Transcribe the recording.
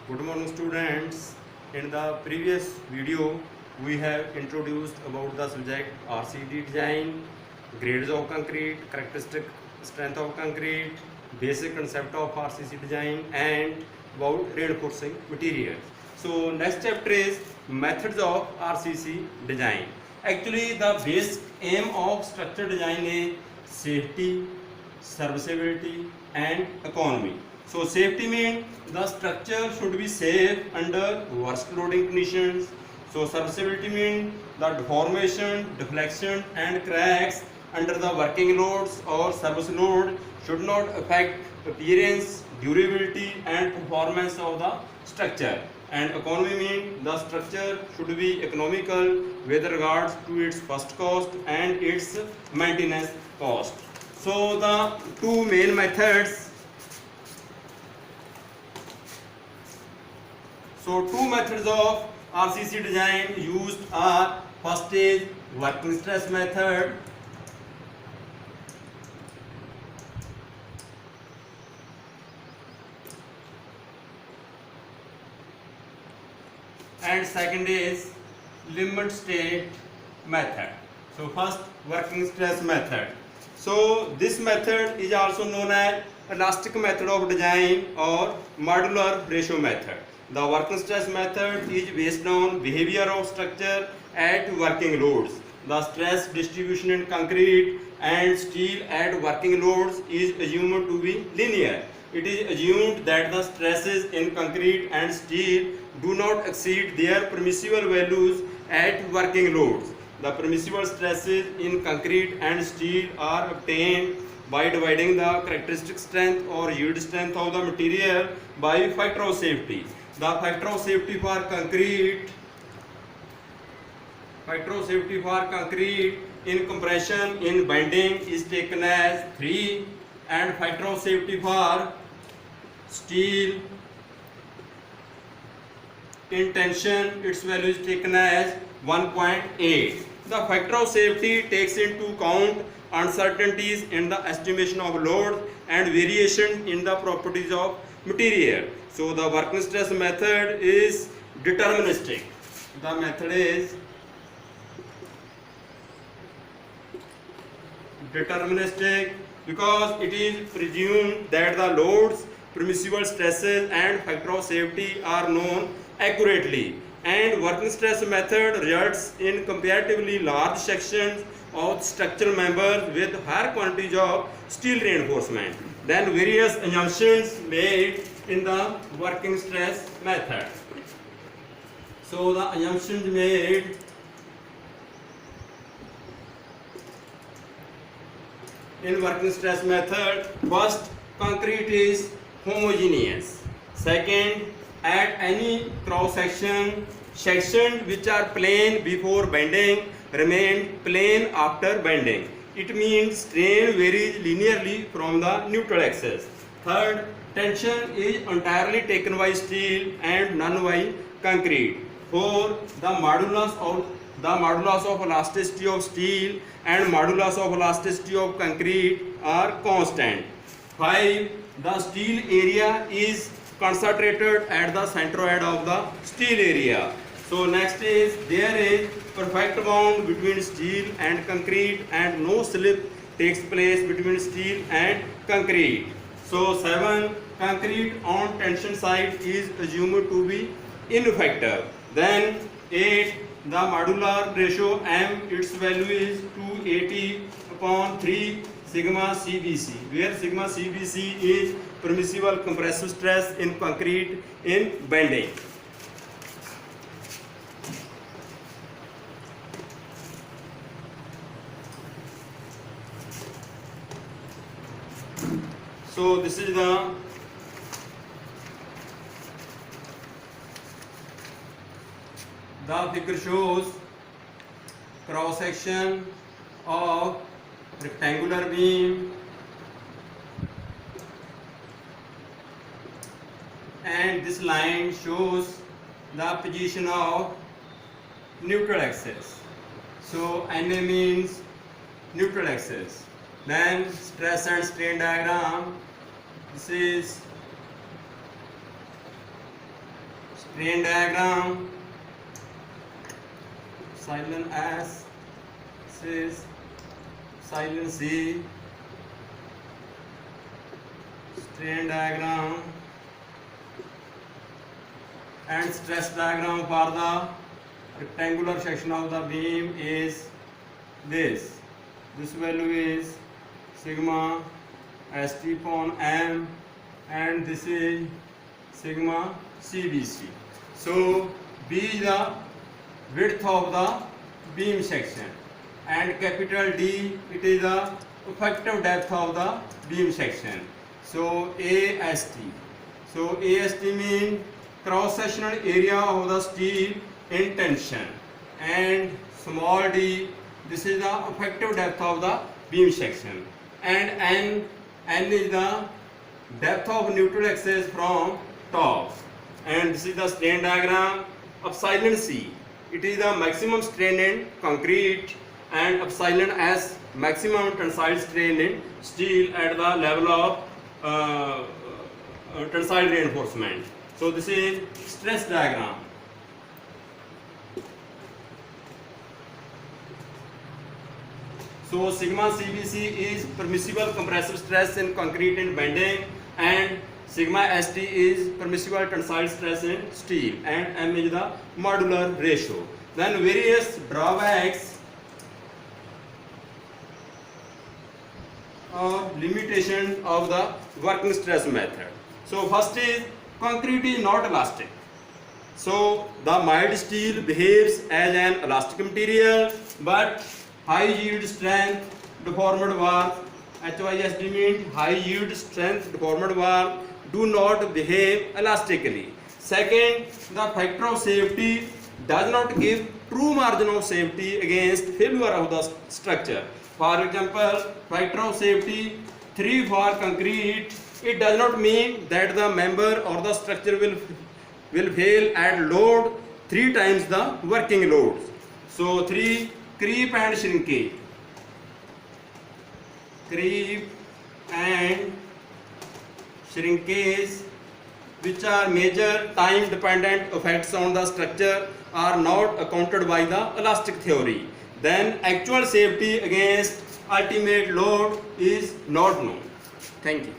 Good morning students. In the previous video we have introduced about the subject RCD design, grades of concrete, characteristic strength of concrete, basic concept of RCC design and about reinforcing material. So next chapter is methods of RCC design. Actually the basic aim of structure design is safety, serviceability and economy. So safety means the structure should be safe under worst loading conditions. So serviceability means the deformation, deflection and cracks under the working loads or service load should not affect appearance, durability and performance of the structure. And economy means the structure should be economical with regards to its first cost and its maintenance cost. So the two main methods. So two methods of RCC design used are: first is working stress method, and second is limit state method. So first working stress method. So this method is also known as elastic method of design or modular ratio method. The working stress method is based on behavior of structure at working loads. The stress distribution in concrete and steel at working loads is assumed to be linear. It is assumed that the stresses in concrete and steel do not exceed their permissible values at working loads. The permissible stresses in concrete and steel are obtained by dividing the characteristic strength or yield strength of the material by factor of safety. The factor of safety for concrete in compression in bending is taken as 3 and factor of safety for steel in tension its value is taken as 1.8. The factor of safety takes into account uncertainties in the estimation of load and variation in the properties of material. So the working stress method is deterministic. The method is deterministic because it is presumed that the loads, permissible stresses and factor of safety are known accurately, and working stress method results in comparatively large sections of structural members with higher quantities of steel reinforcement than various assumptions made in the working stress method. So the assumptions made in working stress method: first, concrete is homogeneous. Second, at any cross section, sections which are plane before bending remain plane after bending. It means strain varies linearly from the neutral axis. Third, tension is entirely taken by steel and none by concrete. Fourth, the modulus of elasticity of steel and modulus of elasticity of concrete are constant. 5. The steel area is concentrated at the centroid of the steel area. So next is there is perfect bond between steel and concrete and no slip takes place between steel and concrete. So 7. Concrete on tension side is assumed to be ineffective. Then 8. The modular ratio M, its value is 280 upon 3 sigma CBC, where sigma CBC is permissible compressive stress in concrete in bending. So this is the figure shows cross section of rectangular beam and this line shows the position of neutral axis. So NA means neutral axis. Then stress and strain diagram. This is strain diagram, silent S, says silent C, strain diagram, and stress diagram for the rectangular section of the beam is this. This value is sigma st upon m, and this is sigma cbc. So b is the width of the beam section, and capital D, it is the effective depth of the beam section. So AST. So AST means cross sectional area of the steel in tension, and small d, this is the effective depth of the beam section, and n is the depth of neutral axis from top, and this is the strain diagram. Epsilon C, it is the maximum strain in concrete, and epsilon S, maximum tensile strain in steel at the level of tensile reinforcement. So this is stress diagram. So sigma CBC is permissible compressive stress in concrete and bending, and sigma ST is permissible tensile stress in steel, and M is the modular ratio. Then various drawbacks or limitation of the working stress method. So first is concrete is not elastic. So the mild steel behaves as an elastic material, but high yield strength deformed valve, HYSD means high yield strength deformed valve, do not behave elastically. Second, the factor of safety does not give true margin of safety against failure of the structure. For example, factor of safety 3 for concrete, it does not mean that the member or the structure will fail at load 3 times the working loads. So 3, creep and shrinkage. Creep and shrinkage, which are major time dependent effects on the structure, are not accounted by the elastic theory. Then actual safety against ultimate load is not known. Thank you.